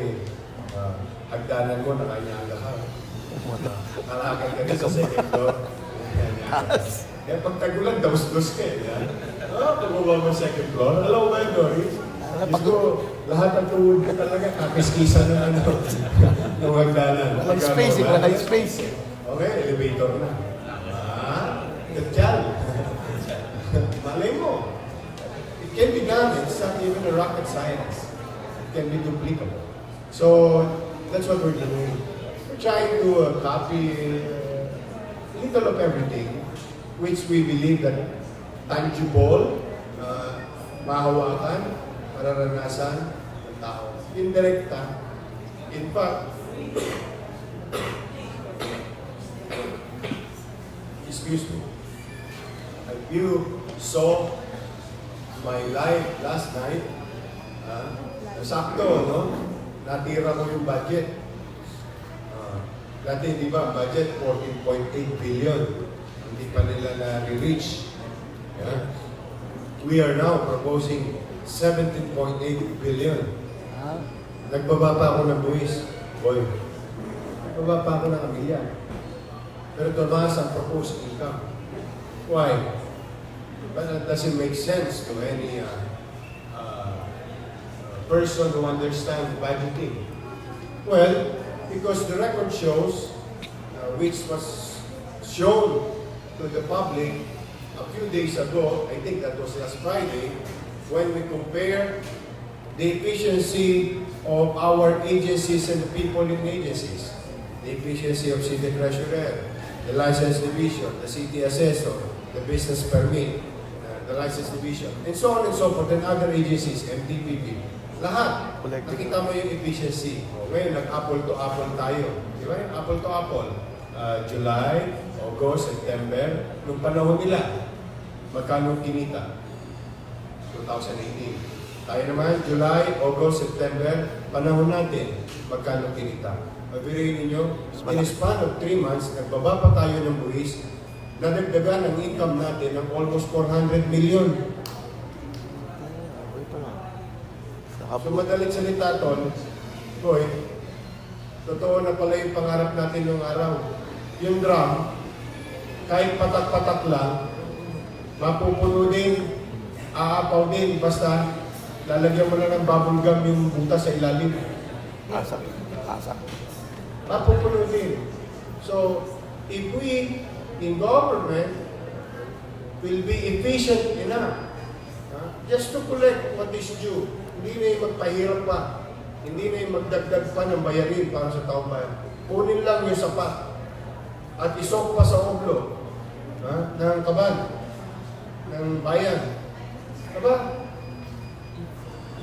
hagdanan mo, nakanyanga ka. Kalakal ka na sa second floor. Kaya pag tagulan, daus-dus ka eh. Pag-uwa mo second floor, alam mo ba yun, Doris? Lahat ng tuhod ka talaga, kakiskisan na ng hagdanan. Walang space eh, walang space eh. Okay, elevator na. Kadyal. Malay mo. It can be done. It's not even a rocket science. It can be duplicable. So that's what we're doing. We're trying to copy a little of everything, which we believe that tangible, mahawakan, mararanasan ng tao. Indirekta. In fact, excuse me, if you saw my live last night, sakto, no? Natira ko yung budget. Dati, di ba, budget 14.8 billion. Hindi pa nila na-reach. Yeah? We are now proposing 17.8 billion. Nagbaba pa ako ng buwis. Boy, nagbaba pa ako ng amilya. Pero tumaas ang proposed income. Why? But that doesn't make sense to any person who understands budgeting. Well, because the record shows, which was shown to the public a few days ago, I think that was last Friday, when we compare the efficiency of our agencies and the people in agencies. The efficiency of city treasurer, the license division, the city assessor, the business permit, the license division, and so on and so forth, and other agencies, MTPP. Lahat. Nakita mo yung efficiency. Ngayon, nag-apple to apple tayo. Di ba? Apple to apple. July, August, September, nung panahon nila, magkano kinita? 2018. Tayo naman, July, August, September, panahon natin, magkano kinita? Mabirayin ninyo, in a span of 3 months, nagbaba pa tayo ng buwis, nadagdagan ang income natin ng almost 400 million. So madaling salita, Ton, boy, totoo na pala yung pangarap natin noong araw. Yung drum, kahit patak-patak lang, mapupuno din, aapaw din, basta lalagyan mo lang ng bubble gum yung butas sa ilalim. Asak. Mapupuno din. So, if we, in government, will be efficient enough, just to collect what is due, hindi na yung magpahirap pa, hindi na yung magdagdag pa ng bayarin para sa taong bayan. Kunin lang yung sapat at isok pa sa oblo ng kaban, ng bayan. Diba?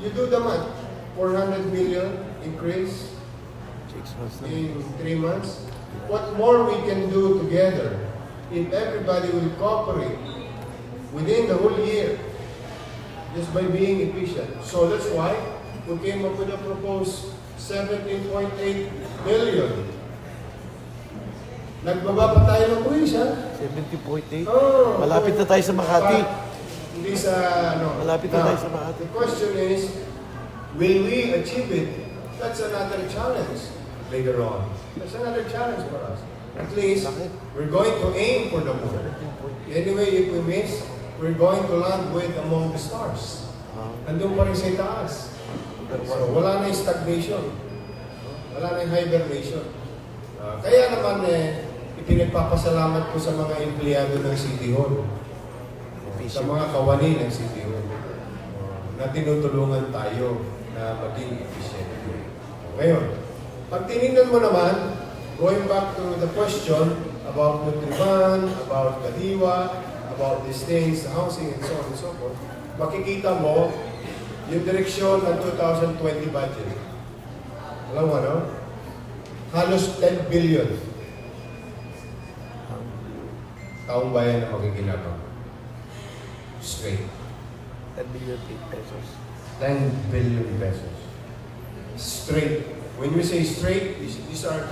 You do the math, 400 million increase in 3 months. What more we can do together if everybody will cooperate within the whole year just by being efficient. So that's why we came up with a proposed 17.8 billion. Nagbaba pa tayo ng buwis, ha? 70.8? Oh, Malapit na tayo sa Makati. Hindi sa, ano. Malapit na tayo sa Makati. The question is, will we achieve it? That's another challenge later on. That's another challenge for us. At least, we're going to aim for the moon. Anyway, if we miss, we're going to land with among the stars. Andun pa rin sa itaas. So, wala na yung stagnation. Wala na yung hibernation. Kaya naman, ipinagpapasalamat ko sa mga empleyado ng City Hall. Sa mga kawani ng City Hall. Na tinutulungan tayo na maging efficient. Ngayon, pag tinignan mo naman, going back to the question about Tutuban, about Kadiwa, about these things, the housing, and so on and so forth, makikita mo yung direksyon ng 2020 budget. Alam mo, no? Halos 10 billion taong bayan na makikinabang. Straight. 10 billion pesos. 10 billion pesos. Straight. When we say straight, these are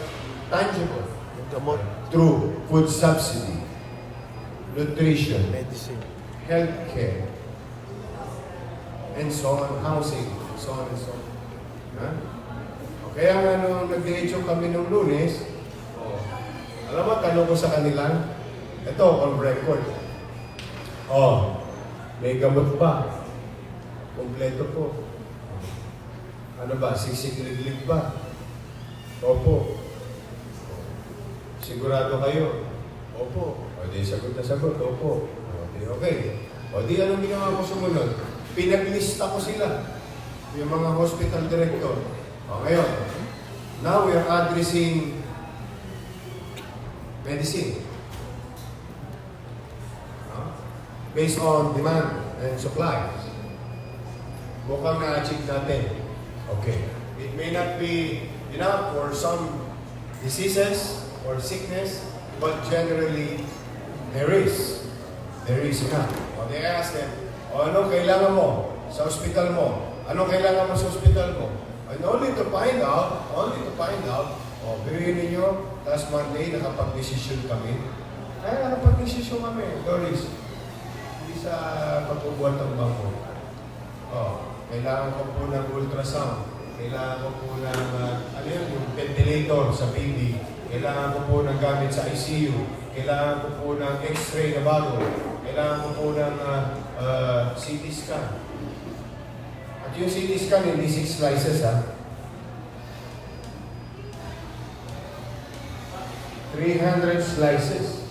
tangible. Gamot. Through food subsidy, nutrition, Medicine. healthcare, and so on, housing, and so on and so on. Kaya nga nung nag-diretso kami nung Lunes, alam mo, tanong ko sa kanila, ito, on record. May gamot ba? Kompleto po. Ano ba, sisig-liglig ba? Opo. Sigurado kayo? Opo. O di, sagot na sagot. Opo. O di, okay. O di, anong ginawa ko sumunod? Pinaglista ko sila. Yung mga hospital director. O ngayon, now we are addressing medicine. No? Based on demand and supply. Mukhang na-achieve natin. Okay. It may not be enough for some diseases or sickness, but generally, there is enough. O they ask them, ano kailangan mo sa hospital mo? Ano kailangan mo sa hospital mo? And only to find out, biruin ninyo, last Monday, nakapag-desisyon kami. Kaya nakapag-desisyon kami, Doris. Hindi sa pagbubuhat ng bangko. Kailangan ko po ng ultrasound. Kailangan ko po ng, yung ventilator sa baby. Kailangan ko po ng gamit sa ICU. Kailangan ko po ng x-ray na bago. Kailangan ko po ng CT scan. At yung CT scan, hindi 6 slices, ha? 300 slices.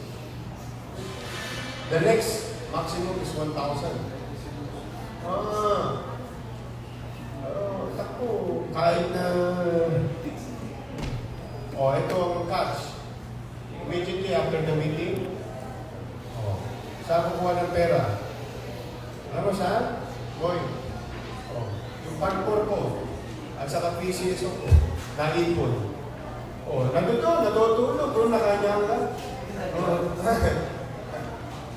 The next maximum is 1,000. Tako, kahit na... ito ang catch. Immediately after the meeting, saan kukuha ng pera? Ano saan? Boy. Yung pagkor ko, at saka PCSO ko, naipon. Natutulog, bro, nakanyang ka.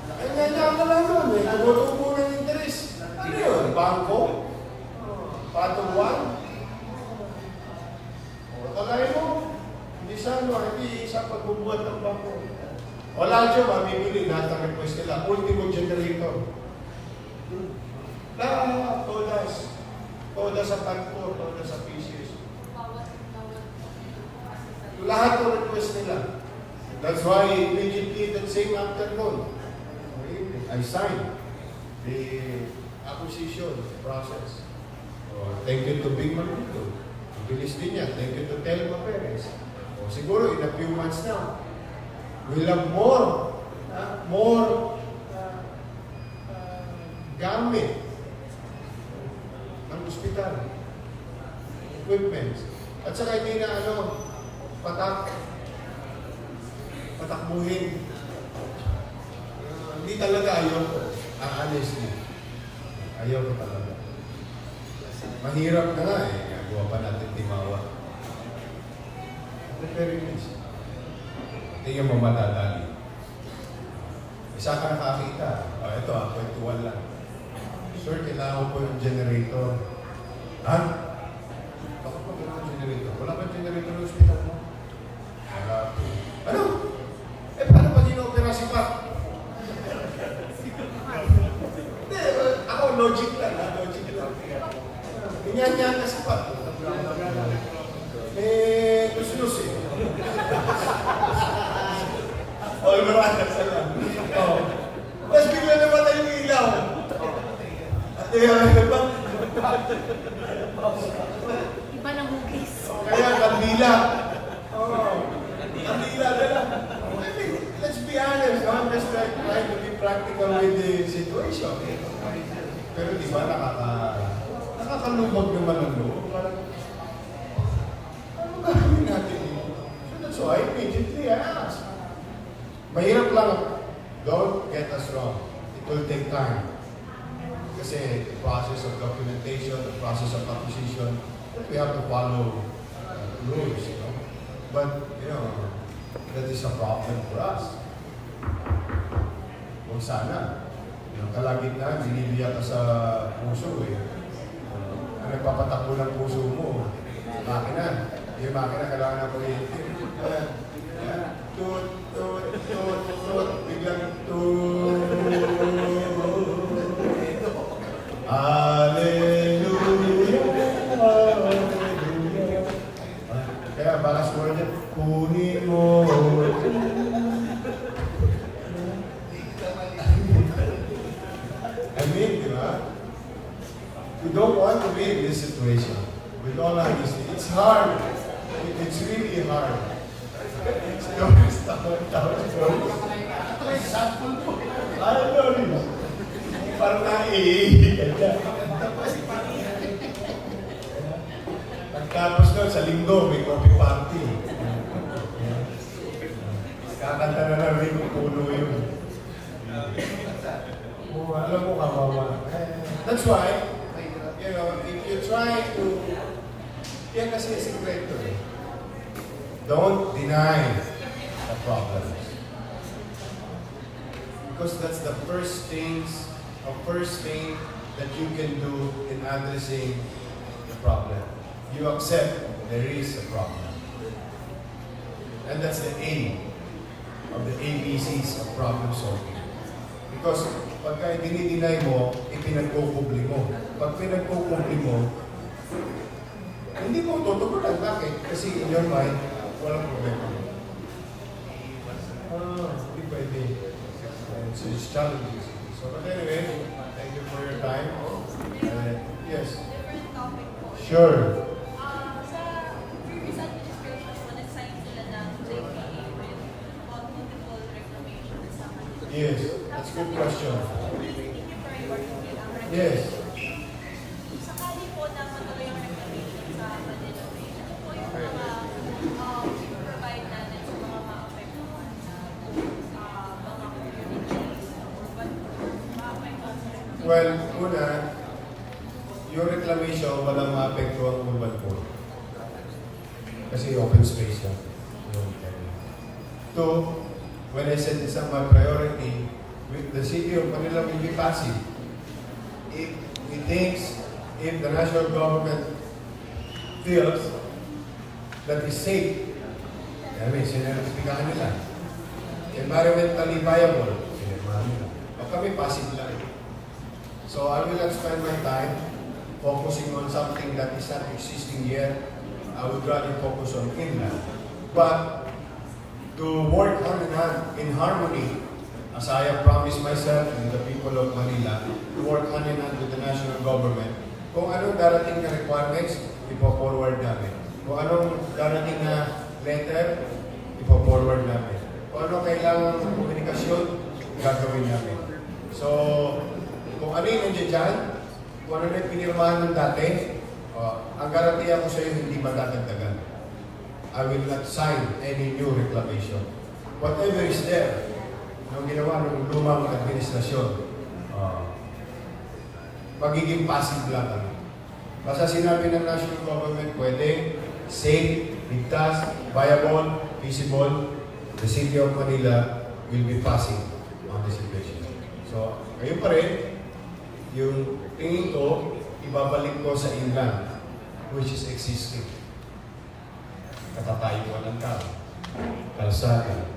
Nakanyang ka lang doon, natutubo ng interest. Ano yun? Bangko? Patuwan? Kagaya mo, hindi sa pagbubuhat ng bangko. Wala dyan, mamimili lahat ng request nila. Ultimo generator. Toda sa pagkor, toda sa PCS. Lahat ng request nila. That's why immediately that same afternoon, I signed the acquisition process. Thank you to Big Manuto. Bilis din niya. Thank you to Telma Perez. Siguro in a few months now, we'll have more gamit ng ospital, equipment. At saka hindi na patakbuhin. Hindi talaga ayaw ko. Honestly. Ayaw ko talaga. Mahirap na nga eh. Nagawa pa natin timawa. But very nice. Tingnan mo matadali. Isa ka nakakita. Ito kwentuhan lang. Sir, kailangan ko yung generator. Ha? Bakit mo kailangan generator? Wala ba generator ng hospital mo? Wala po. Ano? Paano pa din-opera si Pat? Hindi, ako logic lang. Inyan-yan na si Pat. Lus-lus eh. Marami sa lang. Tapos bigla namatay yung ilaw. Iba ng hugis. Kaya kandila. Kandila na lang. Let's be honest, I'm just trying to be practical with the situation. Pero di ba nakakalubag naman ang loob? Ano gagawin natin dito? So that's why immediately I asked. Mahirap lang. Don't get us wrong. It will take time. Kasi the process of documentation, the process of acquisition, we have to follow rules, you know. But, that is a problem for us. Huwag sana. Yung kalagitnaan, binibigyan ka sa puso eh. Ang nagpapatakbo ng puso mo, makina. Yung makina, kailangan ng kuryente. Tut, biglang Hallelujah, Hallelujah. Kaya balas mo rin yan, kunin mo. I mean, di ba? We don't want to be in this situation. With all honesty, it's hard. It's really hard. It's parang naiihi ka dyan. Tapos doon, sa linggo, may coffee party. Kakanta na lang rin kung puno yun. Oh, alam mo, kawawa. That's why, you know, if you try to, yan kasi sikreto eh. Don't deny the problems. Because that's the first thing that you can do in addressing the problem. You accept there is a problem. And that's the aim of the ABCs of problem solving. Because pagka dinideny mo, ipinagkukubli mo. Pag pinagkukubli mo, hindi mo tutugunan. Bakit? Kasi in your mind, walang problema. Hindi pwede. It's challenging. So, but anyway, thank you for your time. Yes. Different topic po. Sure. Sa previous administration po, nag-sign sila ng JPA with about multiple reclamations sa kanila. Yes, that's a good question. Hindi priority ang reclamation. Yes. Sakali po na matuloy ang reclamation sa Manila Bay, ano po yung mga provide natin sa mga maapektuhan na mga communities or what maapektuhan sa reclamation? Well, una, yung reclamation, walang maapektuhan ang urban pool. Kasi open space yan. Two, when I said it's not my priority, the city of Manila will be passive. If it thinks, if the national government feels that is safe, I mean, sinarapikahan nila. Environmentally viable, sinarapikahan nila. O kami passive lang. So I will not spend my time focusing on something that is not existing yet. I would rather focus on inland. But to work hand in hand, in harmony, as I have promised myself and the people of Manila, to work hand in hand with the national government, kung anong darating na requirements, ipo-forward namin. Kung anong darating na letter, ipo-forward namin. Kung ano kailangan ng komunikasyon, gagawin namin. So, kung ano yung nandiyan dyan, kung ano yung pinirmahan ng dati, ang garantiya ko sa iyo hindi madadagdagan. I will not sign any new reclamation. Whatever is there, nung ginawa ng lumang administrasyon, magiging passive lang kami. Basta sinabi ng national government, pwede, safe, ligtas, viable, feasible, the city of Manila will be passive on the situation. So, ngayon pa rin, yung tingin ko, ibabalik ko sa inland, which is existing. Katatayuan ng tao, kalsada,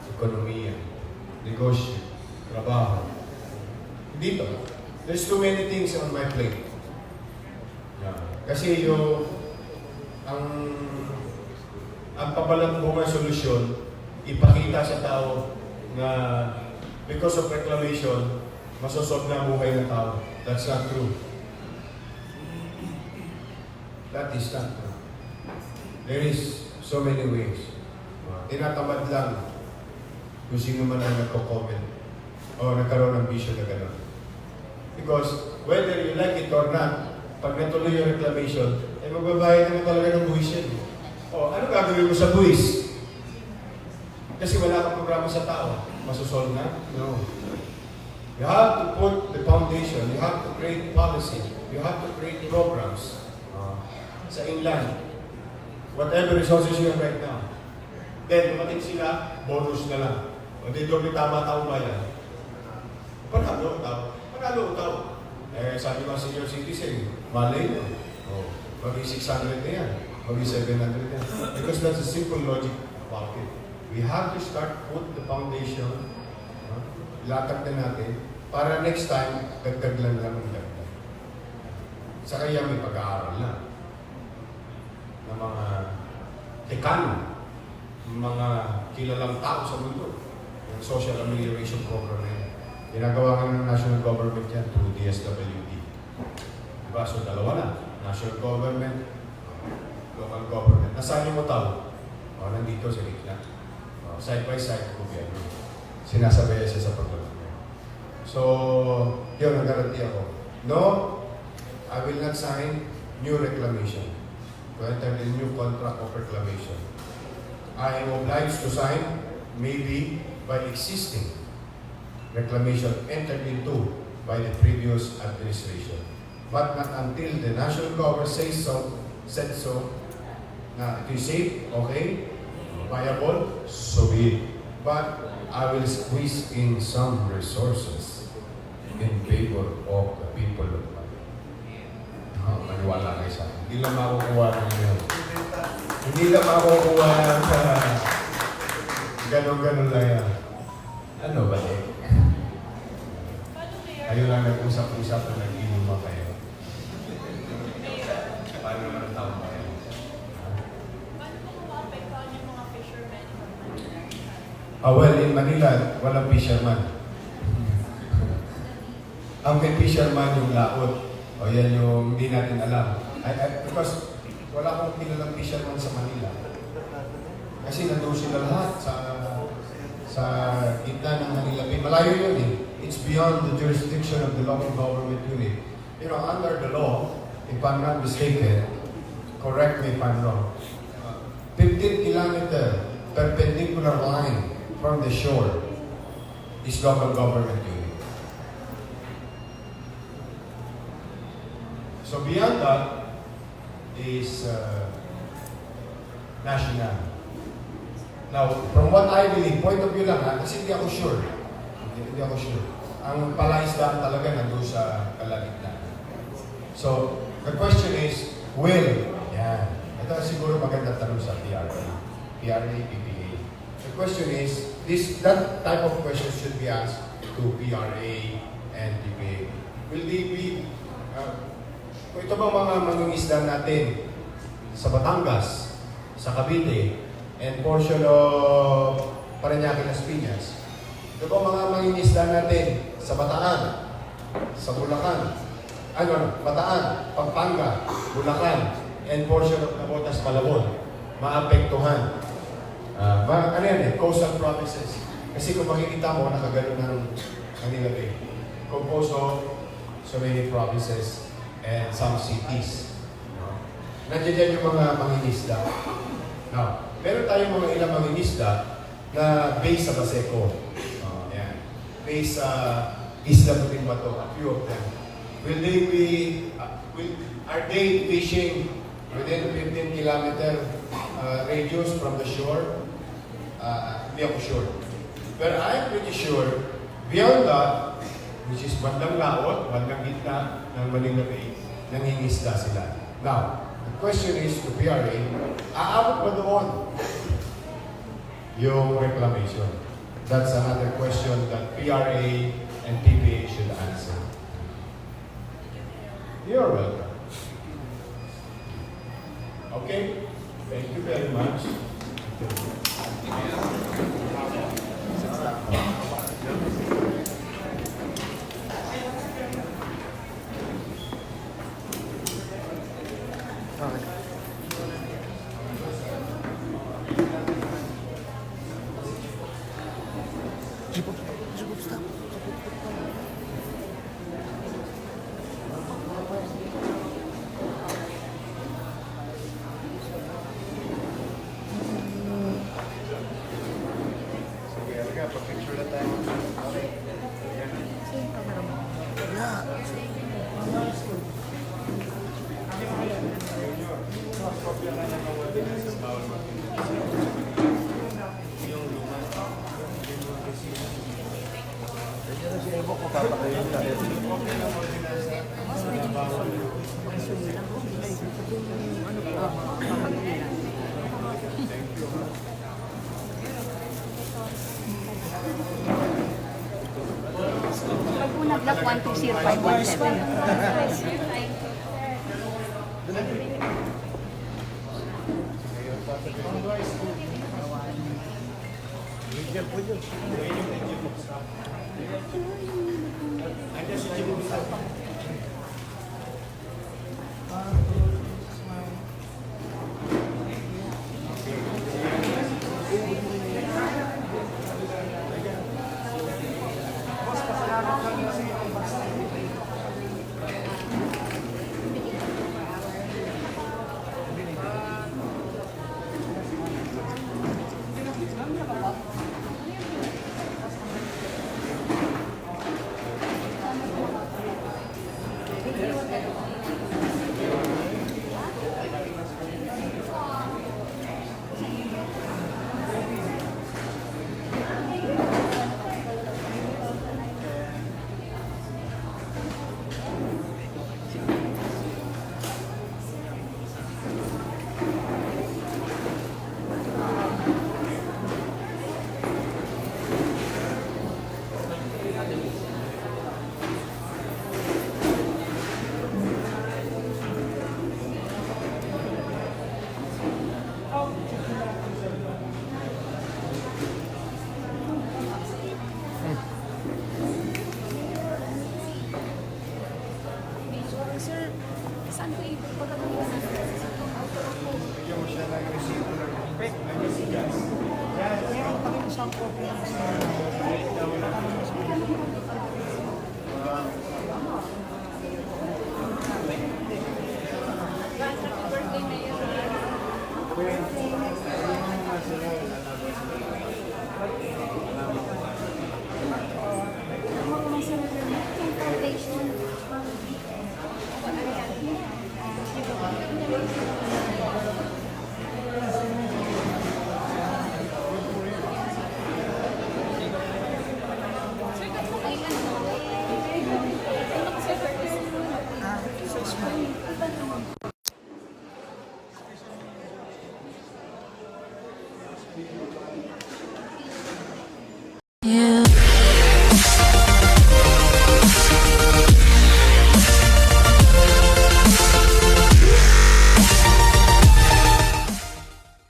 ekonomiya, negosyo, trabaho. Dito, there's too many things on my plate. Kasi yung ang pabalambungan solusyon, ipakita sa tao na because of reclamation, masosolve na ang buhay ng tao. That's not true. That is not true. There is so many ways. Tinatamad lang kung sino man ang nagko-comment o nagkaroon ng bisyo na gano'n. Because whether you like it or not, pag natuloy yung reclamation, ay magbabayad naman talaga ng buwis yan. O, ano gagawin mo sa buwis? Kasi wala kang programa sa tao. Masosolve na? No. You have to put the foundation. You have to create policy. You have to create programs sa inland. Whatever resources you have right now. Then, dumating sila, bonus na lang. O di doon may tama-tao bayan. Panalo utaw. Eh, sabi ng senior citizen, malay nyo. Maging 600 na yan. Maging 700 na yan. Because that's a simple logic about it. We have to start put the foundation, latag na natin, para next time, dagdag lang ang dagdag. Sa kaya may pag-aaral na ng mga dekano, mga kilalang tao sa mundo, yung social amelioration program na yun. Ginagawa ka ng national government yan through DSWD. Diba? So, dalawa na. National government, local government. Nasaan yung tao? Nandito sa gitna. Side by side, gobyerno. Sinasabay siya sa paglalagay. So, yun ang garanti ako. No, I will not sign new reclamation. to enter the new contract of reclamation. I am obliged to sign maybe by existing reclamation entered into by the previous administration. But not until the national government said so, na it is safe, okay, viable, so be it. But I will squeeze in some resources in favor of the people of maniwala kayo sa akin. Hindi lang makukuha ng yun. Hindi lang makukuha ng ganon-ganon lang yan. Ano ba eh? Kayo lang nag-usap-usap na nag-inuman kayo. Paano naman ang tao ba yan? Paano po kung maapektuhan yung mga fishermen from Manila? Well, in Manila, walang fisherman. Ang may fisherman yung laot. O yan yung hindi natin alam. Because wala akong kilalang fisherman sa Manila. Kasi nandun sila lahat sa gitna ng Manila Bay. Malayo yun eh. It's beyond the jurisdiction of the local government unit. You know, under the law, if I'm not mistaken, correct me if I'm wrong, 15 kilometer perpendicular line from the shore is local government unit. So beyond that is national. Now, from what I believe, point of view lang ha, kasi hindi ako sure. Hindi ako sure. Ang palaisdaan talaga nandun sa kalagitnaan. So, the question is, will, yan. Ito siguro magandang tanong sa PRA, PPA. The question is, that type of question should be asked to PRA and PPA. Will they be, kung ito bang mga mangingisda natin sa Batangas, sa Cavite, and portion of Parañaque, Las Piñas, ito bang mga mangingisda natin sa Bataan, sa Bulacan, Bataan, Pampanga, Bulacan, and portion of Nabotas, Malabon, maapektuhan. Ano yan eh, coastal provinces. Kasi kung makikita mo, nakagano ng Manila Bay. Composed of so many provinces and some cities. Nandiyan dyan yung mga mangingisda. Now, meron tayong mga ilang mangingisda na based sa Baseco. Yan. Based sa Isla Puting Bato, a few of them. Will they be, are they fishing within 15 kilometer radius from the shore? Hindi ako sure. But I'm pretty sure, beyond that, which is bandang laot, bandang gitna ng Manila Bay, nangingisda sila. Now, the question is to PRA, aabot ba doon yung reclamation? That's another question that PRA and PPA should answer. You're welcome. Okay? Thank you very much. Pag-unag 120517. Sir, saan ko ipagkakalimutan natin? Bigyan mo siya ng resibo ng pet. Meron pa rin isang copy ng